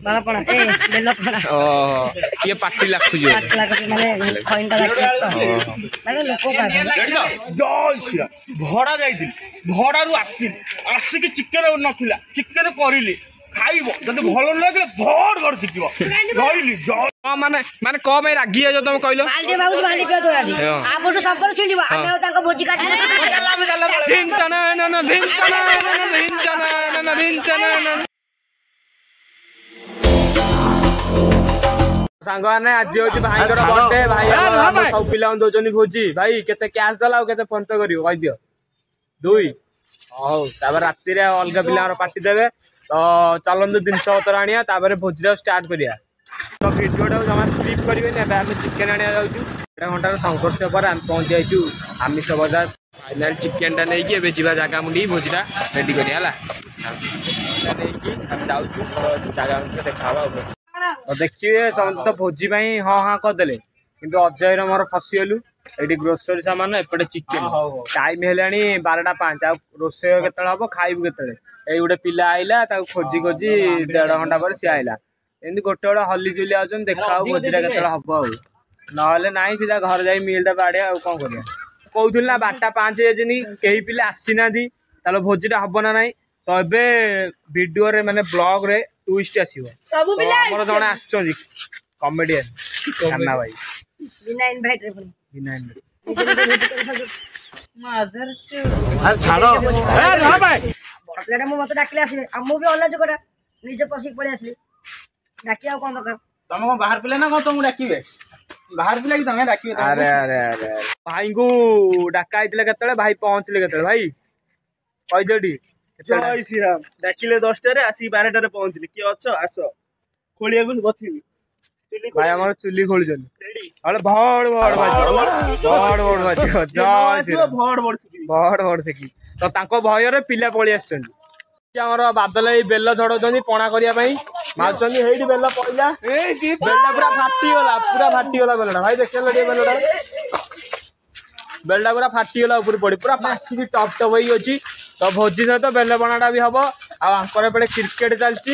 ବାଳପଣା ଏ ବେଲପଣା କିଏ ପାଟି ଲାଖୁଛି ମାନେ ଖଇଣ୍ଟା ଲୋକ ଭଡା ଯାଇଥିଲି ଭଡାରୁ ଆସିକି ଚିକେନ ନଥିଲା ଚିକେନ କରିଲି ଖାଇବ ଯଦି ଭଲ ନ ଲାଗିଲେ ଭଡ ଭଡ ଚିକିବ ରହିଲି ମାନେ ମାନେ କଣ ପାଇଁ ରାଗି ଯାଉଛ ତମେ କହିଲ ତାଙ୍କ ଭୋଜି ସାଙ୍ଗମାନେ ଆଜି ହଉଛି ଭାଇଙ୍କର ବର୍ଥଡେ ଭାଇ ସବୁ ପିଲାଙ୍କୁ ଦଉଛନ୍ତି ଭୋଜି ଭାଇ କେତେ କ୍ୟାସ୍ ଦେଲା ଆଉ କେତେ ଫୋନ ପେ କରିବ କହିଦିଅ 2 ହଉ ତାପରେ ରାତିରେ ଅଲଗା ପିଲାଙ୍କର ପାର୍ଟି ଦେବେ ତ ଚାଲନ୍ତୁ ଜିନିଷ ପତ୍ର ଆଣିବା ତାପରେ ଭୋଜିଟା ଷ୍ଟାର୍ଟ କରିବା ତ ଭିଡ଼ିଓଟାକୁ ଜମା ସ୍କିପ୍ କରିବେନି ଏବେ ଆମେ ଚିକେନ ଆଣିବା ଯାଉଛୁ 1 ଘଣ୍ଟାର ସଂଘର୍ଷ ପରେ ଆମେ ପହଞ୍ଚି ଯାଇଛୁ ଆମିଷ ବଜାର ଫାଇନାଲ ଚିକେନଟା ନେଇକି ଏବେ ଯିବା ଜାଗା ମୁଣ୍ଡି ଭୋଜିଟା ରେଡି କରିବା ହେଲା ନେଇକି ଆମେ ଯାଉଛୁ ଜାଗା ମୁଣ୍ଡିରେ ଦେଖା ହବା ଆଉ ଦେଖିବେ ସମସ୍ତେ ତ ଭୋଜି ପାଇଁ ହଁ ହଁ କରିଦେଲେ କିନ୍ତୁ ଅଜୟର ମୋର ଫସିଗଲୁ ଏଠି ଗ୍ରୋସରୀ ସାମାନ ଏପଟେ ଚିକେନ ଟାଇମ ହେଲାଣି 12:05 ଆଉ ରୋଷେଇ କେତେବେଳେ ହବ ଖାଇବୁ କେତେବେଳେ ଏଇ ଗୋଟେ ପିଲା ଆଇଲା ତାକୁ ଖୋଜି ଖୋଜି 1.5 ଘଣ୍ଟା ପରେ ସିଏ ଆଇଲା ଏମିତି ଗୋଟେ ଗୋଟେ ହଲି ଜୁଲି ଆଉଛନ୍ତି ଦେଖା ହବ ଭୋଜିଟା କେତେବେଳେ ହବ ଆଉ ନହେଲେ ନାଇଁ ସିଧା ଘରେ ଯାଇ ମିଲଟା ବାଡିଆ ଆଉ କଣ କରିବା କହୁଥିଲି ନା 12:05 ହେଇଛନ୍ତି କେହି ପିଲା ଆସିନାହାନ୍ତି ତାହେଲେ ଭୋଜିଟା ହବ ନା ନାଇଁ ତ ଏବେ ଭିଡିଓରେ ମାନେ ବ୍ଲଗରେ ଟୁଇଷ୍ଟ ଆସିବ ଆମର ଜଣେ ଆସୁଛନ୍ତି କମେଡିଆନ କାନ୍ନା ଭାଇ ବିନା ଇନଭାଇଟ ରେ ବିନା ଇନଭାଇଟ ମତେ ଡାକିଲେ ଆସିବେ ଆଉ ମୁଁ ବି ଅଲାଜ କଟା ନିଜେ ପଶିକି ପଳେଇ ଆସିଲି ଡାକି ଆଉ କଣ ଦରକାର ତମେ କଣ ବାହାର ପିଲା ନା କଣ ତମକୁ ଡାକିବେ ବାହାର ପିଲା କି ତମେ ଡାକିବେ ଆରେ ଆରେ ଆରେ ଭାଇଙ୍କୁ ଡାକା ହେଇଥିଲା କେତେବେଳେ ଭାଇ ପହଞ୍ଚିଲେ କେତେବେଳେ ଭାଇ କହିଦିଅଟି ଜୟ ଶ୍ରୀରାମ ଡାକିଲେ 10ଟାରେ ଆସିକି 12ଟାରେ ପହଞ୍ଚିଲି କିଏ ଅଛ ଆସ ଖୋଳିବାକୁ ବସିବି ଭାଇ ଆମର ଚୁଲି ଖୋଳିଛନ୍ତି ଭଡ ଭଡ ଶିଖି ତ ତାଙ୍କ ଭୟରେ ପିଲା ପଳେଇ ଆସିଛନ୍ତି ଆମର ବାଦଲ ଏଇ ବେଲ ଝଡଉଛନ୍ତି ପଣା କରିବା ପାଇଁ ମାରୁଛନ୍ତି ହେଇଠି ବେଲ ପଇଲା ବେଲଟା ପୁରା ଫାଟିଗଲା ବେଲଟା ଭାଇ ଦେଖିଲ ଟିକେ ବେଲଟା ପୁରା ଫାଟିଗଲା ଉପରୁ ପଡି ପୁରା ପାଚିକି ଟପ୍ ଟପ୍ ହେଇକି ଅଛି ତ ଭୋଜି ସହିତ ବେଲ ପଣାଟା ବି ହବ ଆଉ ଆଙ୍କର ଏପଟେ କ୍ରିକେଟ ଚାଲିଛି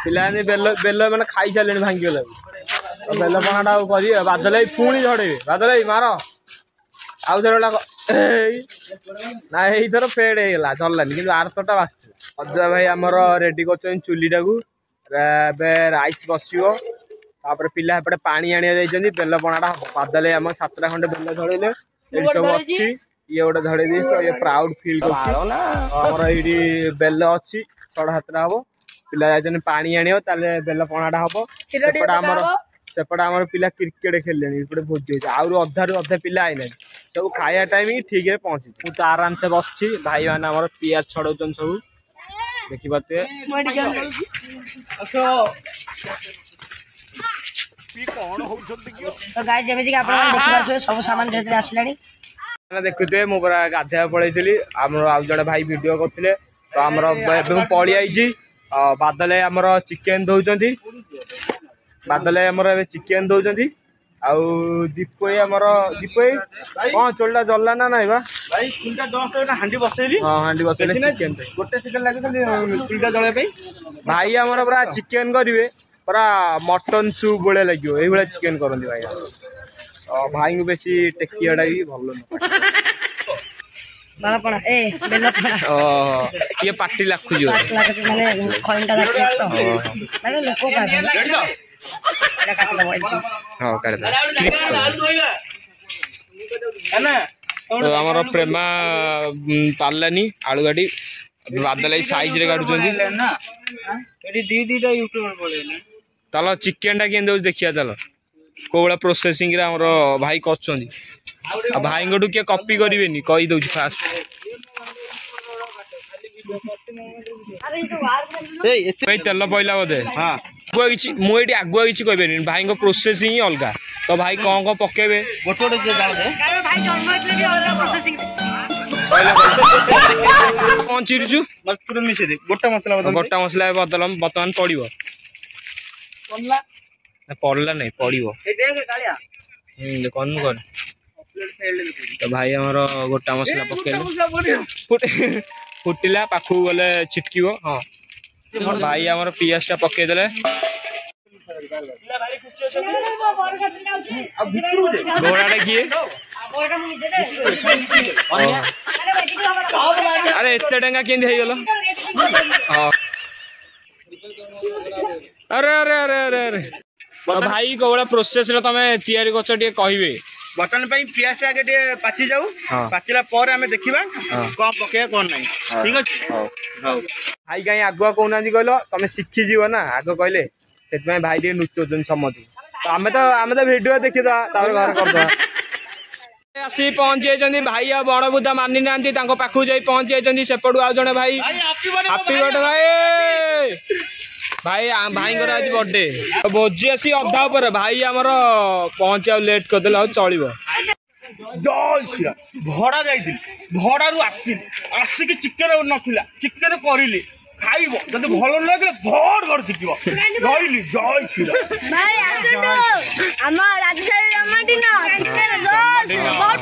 ପିଲାମାନେ ବେଲ ମାନେ ଖାଇସାରିଲେଣି ଭାଙ୍ଗିଗଲା ତ ବେଲ ପଣାଟା ଆଉ କରିବେ ବାଦଲ ଭାଇ ପୁଣି ଝଡେଇବେ ବାଦଲ ଭାଇ ମାର ଆଉ ଥର ନା ଏଇଥର ଫେଡ ହେଇଗଲା ଚଳିଲାନି କିନ୍ତୁ ଆରଥରଟା ବାସିଥିଲା ଅଜୟ ଭାଇ ଆମର ରେଡି କରୁଛନ୍ତି ଚୁଲିଟାକୁ ଏବେ ରାଇସ୍ ବସିବ ତାପରେ ପିଲା ଏପଟେ ପାଣି ଆଣିବା ଯାଇଛନ୍ତି ବେଲ ପଣାଟା ହବ ବାଦଲ ଭାଇ ଆମର 7ଟା ଖଣ୍ଡେ ବେଲ ଝଡେଇଲେ ଏଠି ସବୁ ଅଛି ଇଏ ଗୋଟେ ଝଡେଇ ଦେଇଛି ତ ଇଏ ପ୍ରାଉଡ ଫିଲ୍ କରୁଛି ଆମର ଏଇଠି ବେଲ ଅଛି 6:30 ହବ ପିଲା ଯାଇଛନ୍ତି ପାଣି ଆଣିବ ତାହେଲେ ବେଲ ପଣାଟା ହବ ସେପଟେ ଆମର ପିଲା କ୍ରିକେଟ ଖେଳିଲେଣି ଏପଟେ ଭୋଜି ହଉଛି ଆହୁରି ଅଧାରୁ ଅଧା ପିଲା ଆଇଲେଣି ସବୁ ଖାଇବା ଟାଇମ ଠିକରେ ପହଞ୍ଚିଛି ମୁଁ ତ ଆରାମସେ ବସିଛି ଭାଇ ମାନେ ଆମର ପିଆଜ ଛଡଉଛନ୍ତି ସବୁ ଦେଖିପାରୁଥିବେ ସବୁ ସାମାନ ଆସିଲାଣି ଦେଖୁଥିବେ ମୁଁ ପୁରା ଗାଧେଇବା ପଳେଇଥିଲି ଆମର ଆଉ ଜଣେ ଭାଇ ଭିଡିଓ କରୁଥିଲେ ତ ଆମର ଏବେ ମୁଁ ପଳେଇ ଆଇଛି ବାଦଲ ଆମର ଚିକେନ ଦଉଛନ୍ତି ଆଉ ଦୀପ ଆମର କଣ ଚୋଲଟା ଜଲ୍ଲା ନା ନାଇଁ ବା ହାଣ୍ଡି ବସେଇଲି ହଁ ହାଣ୍ଡି ବସେଇଲେ ଚିକେନ ଗୋଟେ ସେକେଣ୍ଡ ଲାଗେ ଚୁଲିଟା ଜଳେଇବା ପାଇଁ ଭାଇ ଆମର ପୁରା ଚିକେନ କରିବେ ପୁରା ମଟନ ସୁପ୍ ଭଳିଆ ଲାଗିବ ଏଇଭଳିଆ ଚିକେନ କରନ୍ତି ଭାଇ ଭାଇଙ୍କୁ ବେଶୀ ଟେକିବାଟା ବି ଭଲ ନୁହଁ ବାଳପଣା ଏ ବେଲପଣା କିଏ ପାଟି ଲାଖୁଛି ମାନେ ଖଇଣ୍ଟା ଲୋକ ଆମର ପ୍ରେମା ପାରିଲାନି ଆଳୁ ଗାଡି ବାଦଲ ସାଇଜରେ କାଟୁଛନ୍ତି ଚାଲ ଚିକେନ ଟା କେମିତି ଦଉଛି ଦେଖିବା ଚାଲ କୋଉ ଭଳିଆ ପ୍ରୋସେସିଂ ରେ ଆମର ଭାଇ କରୁଛନ୍ତି ଆଉ ଭାଇଙ୍କଠୁ କିଏ କପି କରିବେନି କହିଦଉଛି ଫାଷ୍ଟ ତେଲ ପଇଲା ବୋଧେ ମୁଁ ଏଇଠି ଆଗୁଆ କିଛି କହିପାରିବିନି ଭାଇଙ୍କ ପ୍ରୋସେସିଂ ହିଁ ଅଲଗା ତ ଭାଇ କଣ କଣ ପକେଇବେ କଣ ଚିରୁଛୁ ଗୋଟା ମସଲା ବର୍ତ୍ତମାନ ପଡିବ ପଡିଲା ନାଇଁ ପଡିବ କନୁ କର ତ ଭାଇ ଆମର ଗୋଟା ମସଲା ପକେଇଲେ ଫୁଟିଲା ପାଖକୁ ଗଲେ ଛିଟକିବ ହଁ ଭାଇ ଆମର ପିଆଜ ଟା ପକେଇଦେଲେ ପିଲା ଭାରି ଖୁସି ଅଛନ୍ତି। ଘୋଡ଼ାଟା କିଏ? ଆରେ ଏତେ ଟଙ୍କା କେମିତି ହେଇଗଲ? अरे अरे अरे अरे अरे भाई कौड़ा प्रोसेस रे तमे तैयारी करछ टिके कहिबे। बर्तन पे पियाज आगे टे पाची जाऊ पाचिला पर आमे देखिबा कोन पके कोन नाही ठीक अछि। हां भाई काई आगुआ कोना जी कहलो तमे सिखि जीव ना आगो कहले सेत में भाई टिके नुचोजन समझ तो आमे तो वीडियो देखि दा तार घर कर दा आसी पहुंच जाइछन्ती भाई आ बड़ बुद्धा मानि नांती तांको पाखु जाई पहुंच जाइछन्ती सेपडू आ जणे भाई हैप्पी बर्थडे भाई भाई भाई आज बर्थडे भोजी आसी अधा पर भाई आमर पहुंचा लेट करदे चलो जय श्री भड़ा जाइए भड़ारू आसिक चिकेन नथिला चिकेन करिली खाइबो जदि भल लगे भर भर चिकिबो रहिली जय श्री भाई आसंतो हम राजशाही रमाटी ना चिकेन रोज बहुत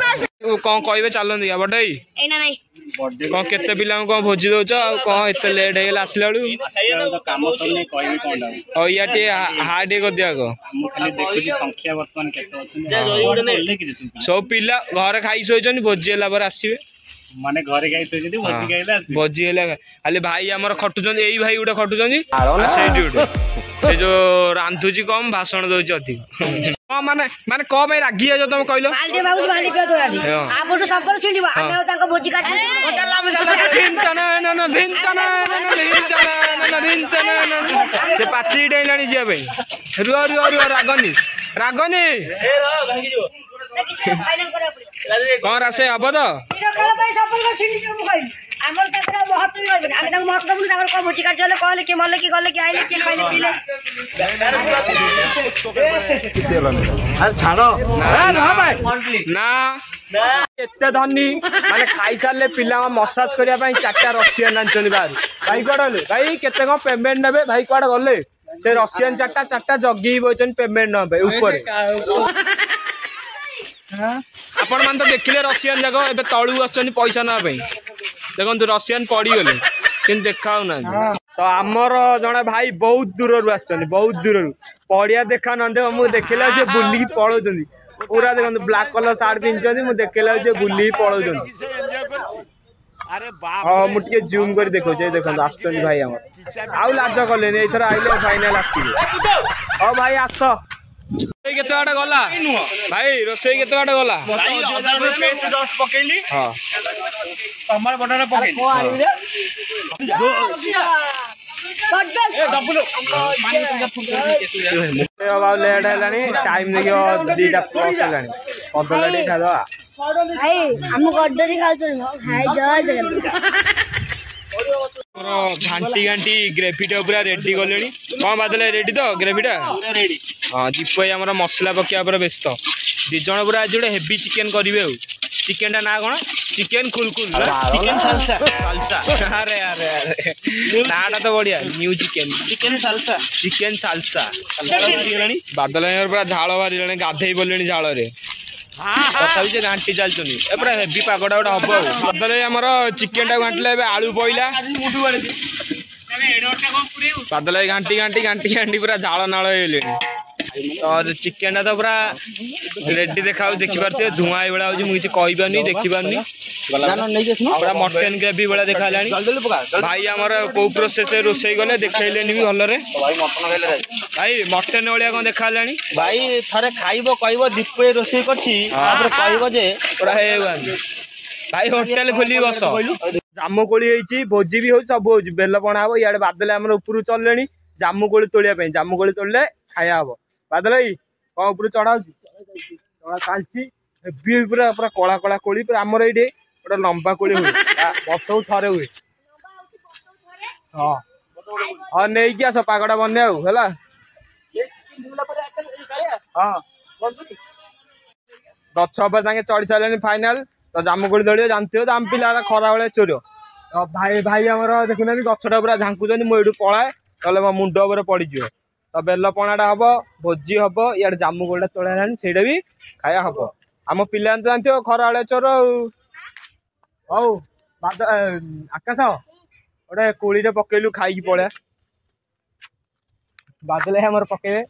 कौन कहबे चलन दिया बर्थडे एना नहीं कौन केते पिला को भोजी दोच कौन एते लेट हे गेला आसला बेलू काम सने कहबे कोन ओ याटे हार्ड कर दिया को हम खाली देखुची संख्या वर्तमान केते अछन सब पिला घर खाई सोइछन भोजी हला पर आसीबे माने घरे गाई सोइछथि भोजी गाइला आसी भोजी हला खाली भाई हमर खटुछन एई भाई उडा खटुछन सेडी उडे से जो रांधुची कम भाषण दोची अधिक हां माने माने को भाई रागी जो तुम कहलो बाल्टी बाबू बाल्टी पियो तोराडी आपटो संपर्क छिंडिबो आमे तांको भोजी काटी से पाची डेलानी जे भाई रुआ रुआ रुआ रागनी रागनी कौन रासे अब तो आमर तकरा बहुत ही होबे आमे तांको महत्व बुझ तांको को भोजी काटी कहले के मरले के गले के आइले के खाइले पीले अरे छाड़ो ना एते धनी माने खाई सारले पिला मसाज करिया पई चारटा रशियन आनचली बाहर भाई कोडले भाई केते को पेमेंट नेबे भाई कोड गले से रशियन चारटा जगी बोचन पेमेंट नबे ऊपर आपण मान तो देखिले रशियन जगह एबे तळु आछन पैसा ना पई देखंतु रशियन पड़ी गले किन देखाउ ना तो आमर जने भाई बहुत दूर रु आछन बहुत दूर रु पड़िया देखा न दे मु देखिला जे बुल्ली पळोजंदी पूरा देखंतु ब्लैक कलर शर्ट पिनचंदी मु देखिला जे बुल्ली पळोजंदी अरे बाप हां मु टिके जूम कर देखो जे देखंतु आछन भाई हमर आउ लाज कले ने एथरा आइले फाइनल आसी ओ भाई आस रोसई केते बाटा गला भाई रोसई केते बाटा गला भाई अदर में पेस्ट जस्ट पकेली हां टमाटर बटाटा पकेली ए डबल अब लेट है टाइम देखियो 2टा प्लस है कदलटी खादवा भाई हम गड्डरी खाउतो हाय जय जगन्नाथ घाटी घाटी ग्रेवीटा पूरा रेडी गले कौन बादल रेडी तो ग्रेवीटा रेडी हाँ दीप आम मसला पकड़ा पूरा व्यस्त दी जन पूरा आज गोटे हेवी चिकेन करेंगे चिकेन टा ना कौन चिकेन कुलकुल चिकेन सालसा सालसा अरे अरे अरे नाटा तो बढ़िया new chicken chicken salsa chicken salsa बादल पूरा झाड़ बाहर गाधे पड़े झाड़ तथापि से घाटी चलती पूरा हेवी पागटा गोटे हम बादल आमर चिकेन टा घाटिले आलू पईला बादल घाटी घाटी घाटी घाटी पूरा झाड़ नाल और चिकेन टा तो पूरा रेडी देखा देखी पारे धुआं ये भाई मुझे कही पार्नी देखी पार्नी पूरा मटन ग्रेवी भाई देखा भाई आमर कौ प्रोसेस रोसई गले देखले भी भलरे भाई मटन भाया कौन देखा भाई थरे खाइबो कहबो दीपे रोसई करछि तापर कहबो जे पूरा भाई होटेल खोली बस जामु कोली होई भोजी भी हो सब हो बेल पणा हम इे बादल आम ऊपर चलले जामु कोली तोलिया जामु कोली तोड़ले खाया हम बादल भाई कौन ऊपर चढ़ा चढ़ा चलती पूरा पूरा कला कला कोली पूरा आमर ये गोटे लंबा कोली हुए वर्ष थे हुए हाँ हाँ नहीं कि आस पागड़ा बने है हाँ गछ पर चढ़ी सारे फाइनाल तो जामुकोली दौड़ जानते हो आम पिला खरा बेले चोर भाई भाई आमर देखुना गछटा पूरा झांकुन मुझे पलाए तो मो मुंड उपर पड़ज तो बेल पणाटा हम भोजी हम इे जामुकोली तोड़ा से भी खाया हम आम पिला तो जानते हो खरा बेले चोर हौ आकाश गोटे कोड़ी पकेलु खाई पड़ा बादल आमर पकेबे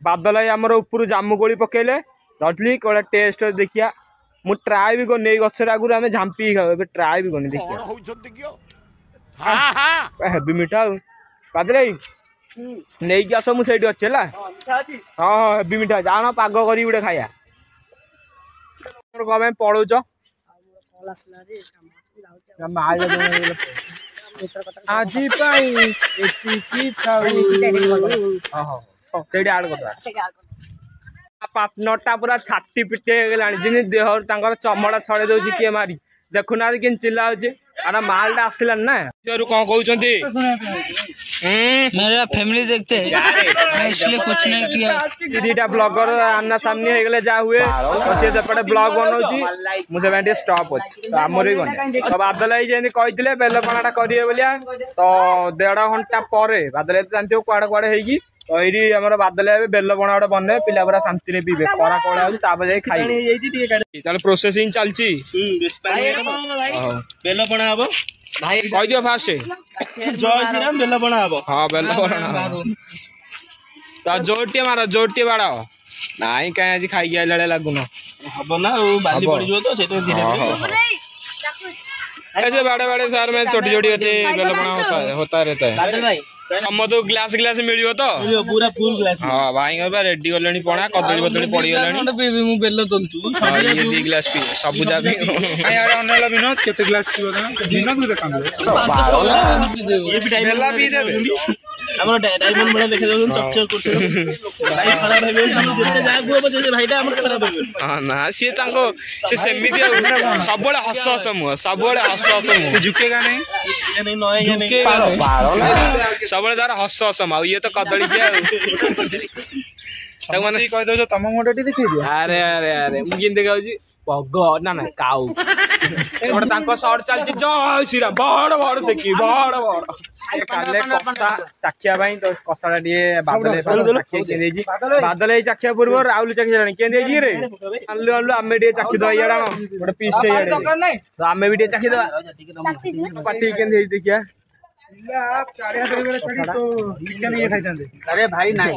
बादल भाई आमर ऊपर जामुकोली पकेले धरली कौन टेस्ट देखिया मु ट्राए भी करनी गचर आगुरी आम झांपी खाऊ ए ट्राए भी करनी देखिए हेवी मीठा बादल भाई नहीं कि आस मुझे अच्छे है हाँ हेवी मीठा जाना पाग कर गोटे खाया कम पलौच आज पार्टनरटा पूरा छाती पिटे गलानी देह चमड़ा छड़े दौर किए मारी देखुना कि चिल्ला अरे मालटा आसला ना कौन कहते मेरा फैमिली देखते हैं इसलिए कुछ नहीं किया दीटा ब्लॉगर आमना सामने हो गले जा हुए सी सेपटे ब्लॉग बनाऊँ मुझे स्टॉप अच्छी तो आमर भी बने तो बादल भाई जमी कहते बेलपणाटा करेंगे बोलिया तो 1.5 घंटा पर बादल भाई तो जानते कुआड़े कुआड़े होगी तो ये आम बादल भाई बेलपणा गोटे बने पिला पूरा शांति पीबे खरा कड़ा जाए खाई प्रोसेसिंग चलती बेलपणा हम भाई कह दियो फास्ट जय श्री राम बेलपणा हम हाँ बेलपणा तो जोरटे मार जोरटे बाड़ नाई कहीं आज खाई आइला लगुन हम ना बाली पड़ तो से धीरे ऐसे बड़े बड़े शहर में छोटी छोटी होती बेलपणा होता रहता है हम तो ग्लास ग्लास मिलियो तो पूरा फुल ग्लास हाँ भाई रेडी गले पणा कदली बदली पड़ी गलानी बेल तंतु ये 2 ग्लास पी सब जा विनोद केते ग्लास पीबो विनोद देखा ये भी टाइम हमर डायमंड बड़ा देखे दो चकचक करते भाई खराब है जेते जा गो बजे भाईटा हमर खराब है हां ना से तांको से सेमिति सब बळे हस हस मुह सब बळे हस हस मुह झुकेगा नहीं ये नहीं नएगा नहीं सब बळे तार हस हस माउ ये तो कदली के तक माने कह दो तम मोटटी देखि दियो अरे अरे अरे मु किन देखाउ छी पग ना ना काउ एबड तांको शॉट चलची जय श्री राम बड़ बड़ सेकी बड़ बड़ काले कसा चाखिया भाई तो कसाडा दिए बादल चाखिया के देजी बादल चाखिया पूर्व राहुल चाखिया जानी के देजी रे अल्लू अल्लू आमे दिए चाखि दो याडा गोटे पीस टे याडे तो आमे भी दिए चाखि दो पाटी के देजी देखिया अरे भाई नहीं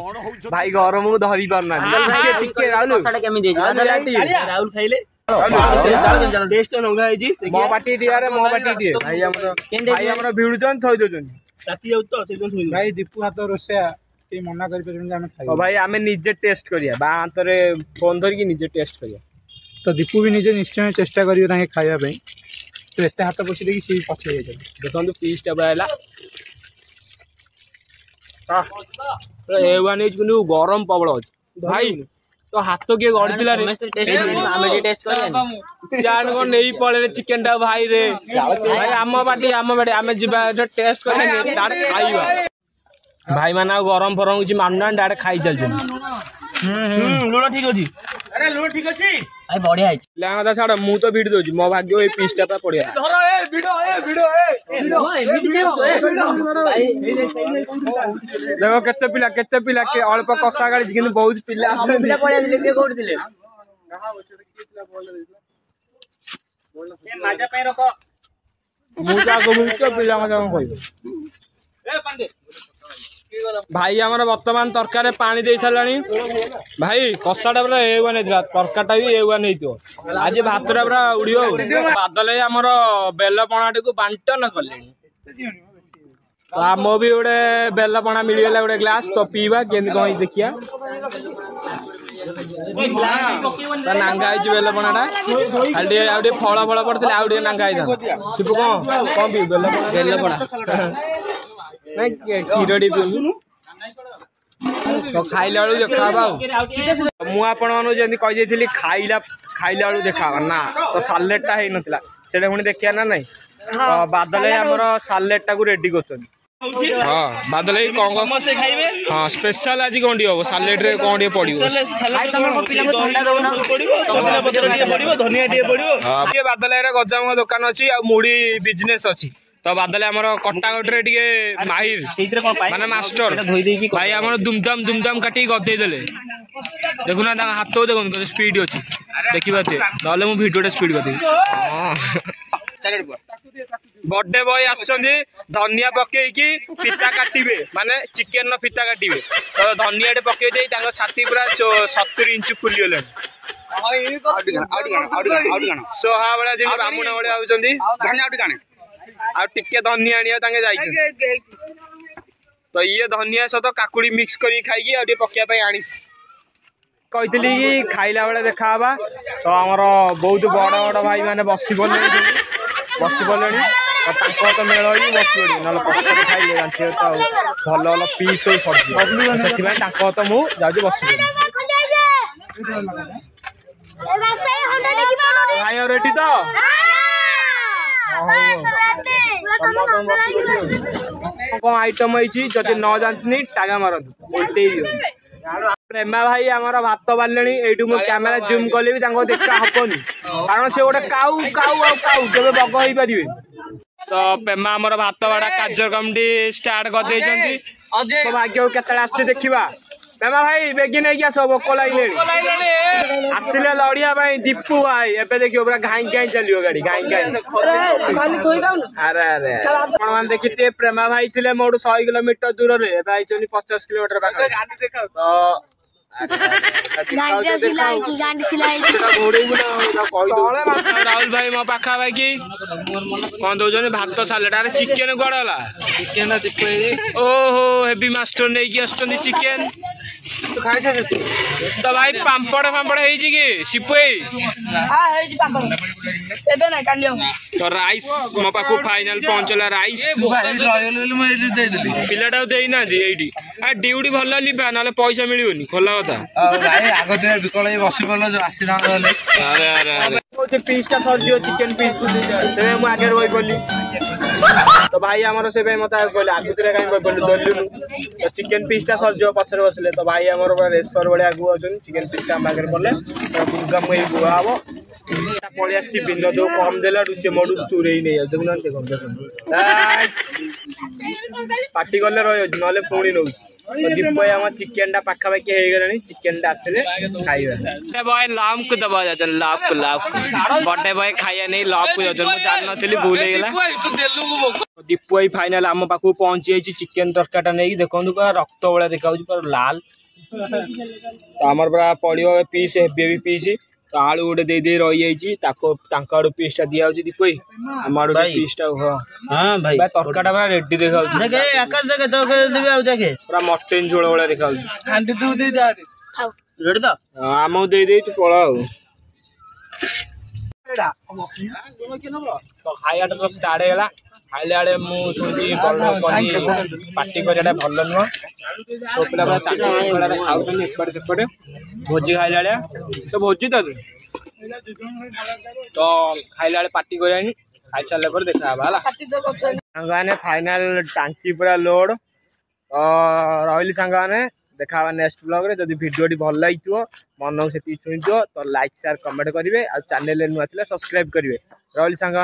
भाई गरम को धरी पारना टिके राहुल कसाडा केमी देजी राहुल खाइले टेस्ट नंगा है जी मो पाटी दिया रे मो पाटी दिए भाई हमर भिडुचन थई दोचन राती आउ तो सेजन होई भाई दीपू हाथ रोसेया के मना करि परन हम खाइ भाई आमे निजे टेस्ट करिया बा अंतरे फोन धर की निजे टेस्ट करिया तो दीपू भी निजे निश्चय चेष्टा करियो ताके खाया भाई तो एते हाथ पछी देखि सी पछे जाय देखंतु पीस टा बायला ए वाने किनु गरम पबळ अछि भाई तो हाथ के गड़िला रे हमें टेस्ट कर चान को नहीं पड़े चिकन टा भाई रे भाई आम बाटी आमे जिबा टेस्ट कर डायरेक्ट खाइबा भाई माना गरम फरम कुछ मानना डायरेक्ट खाई चल लूण ठीक अछि अरे लूण ठीक अछि भाई बढ़िया है लांगा ता छाड़ मु तो भिड दोजी मो भाग्य ए पीस टा पा पड़िया धरो ए वीडियो देखो केते पिला के अल्प कसा गाड़ी किन बहुत पिला पिला पड़िया दिले के कोड दिले ए माजा पे रखो मु जा को मुके पिला मजा कोइ ए पांडे भाई आमर वर्तमान तरकारी पानी दे सारानी भाई कसाटा पूरा ए1 तरकाटा भी ए1 नहीं आज भातटा पूरा उड़ियो बादल आमर बेलपणाटी को बांटन कले तो आम भी गोटे बेलपणा मिलगला गोटे ग्लास तो पीवा केमती कौन देखिया नांगा है बेलपणाटा खाली आउ फल फल पड़ते आउ नांगा शिपू कौन पी बेलपणा क्षीर पीऊ तो खाइला बेलू देखा मुझे कही खाइला बेलू देखा ना तो सालेटा है नाला से पुणी देखिया ना नहीं तो बादल आमर सालेटा को रेडी कर हाँ बादल कौन हाँ स्पेशल आज कौन हम सालेट रे कौन पड़ो बादल गजामुख दुकान अच्छी मुड़ी बिजनेस अच्छी तो बादल आमर कटाकटे टे माहिर माने मास्टर भाई आम दुमदाम काटी गदे देले देखुना हाथ देखो स्पीड अच्छी देखी पारे ना मुझे भिडियो स्पीड कर बर्थडे बॉय आछंदी धनिया पकेकी फिता काटिबे माने चिकन न फिता काटिबे तो धनिया डे पके देई तांको छाती पूरा 70 इंच फुली गेले सोहा बड़ा जे बामुना बड़े आउचंदी आ टिके धनिया आनिया तांगे जाई तो ये धनिया सहित काकुड़ी मिक्स करी खाई आ पकड़ा आनीस कहती कि खाइला बेले देखा तो आमर बहुत बड़ बड़ भाई मैंने बसी पड़े तो मेल ही बस पड़ी ना पकड़ खाइले जानते तो भल भल पीस सब तो मुझे जाऊँ बस भाई और एटी तो कौन आइटम होती जब न जानती टागा मारतु उल्टे प्रेमा भाई आमर भात बारे यू कैमेरा जूम कले भी देखा हबनी कारण से गोटे काऊ काऊ काऊ केवे बग हो पारे तो प्रेमा आमर भात बाड़ा कार्यक्रम स्टार्ट कर तो भाग्य के देखा प्रेमा भाई बेगी नहीं आस भोक लगे आसिले लड़िया दीपू भाई एबे देखियो पूरा घाई घाई चलियो गाड़ी घाई घाई अरे अरे अपन देखिए प्रेमा भाई थे मोटू 100 किलोमीटर दूर रे 50 किलोमीटर पाखा तो राहुल भाई मो पाखा भाई कौन दौन भात सालेड अरे चिकेन गड़ा चिकेन ओहो हेवी मास्टर नहीं आसुँच चिकेन तो भाई पापड़ फापड़ सिपुई तो राइस मो पाक फाइनाल पहुंचला राइस पिलाटा देना ड्यूटी भल लिपा ना पैसा मिलनी खोला कथा पीसटा सर चिकेन पीस से आगे रही पड़ी तो भाई आमर से मत कहले आगुतरे कहीं दलुनु तो चिकेन पीसटा सर पचर बसले तो भाई आमर रेसर भाई आगु चिकेन पीसटा आगे पड़े दुर्गा मुई गुआ हम पलि आसी बिंद जो कम देला सी मोड़ चूरे नहीं देखना पार्टी गले रही ना पुणी नौ दीप आम चिकेन टा पाखापाखि हो गला चिकेन टा आसिले खाइबा बॉय लाभ को दबा जाते लाभ को बर्थडे बॉय खाइया नहीं लाभ को जाते मुझे जान नी भूल होगा दीप भाई फाइनाल आम पाक पहुंची जाइए चिकेन तरकाटा नहीं देखो पूरा रक्त भाया देखा पूरा लाल तो आमर पूरा पड़ो पीस हेवी पीस तो आलू गोटे दे दे रही आड़ू पीसटा दिया दीप भाई आम आड़ू पीसटा हाँ भाई तरकाटा पूरा रेडी देखा पूरा मटन झोल भाया देखा आम दे दे तू पड़ा खाइटा तो स्टार्ट होगा खाइला बेले मुझे पार्टी कर भल नुह सब पिला खाऊँ एपटे सेपटे भोजी खाइला बेले तो भोजी तो खाइला बेले पार्टी कर खाई सारे पर देखा मैंने फाइनाल टांकी पूरा लोड रही सांग देखा नेक्स्ट ब्लॉग रे जब वीडियो भल लगी मन से छुई तो लाइक शेयर कमेंट करेंगे और चैनल नुआ सब्सक्राइब करेंगे रही सांग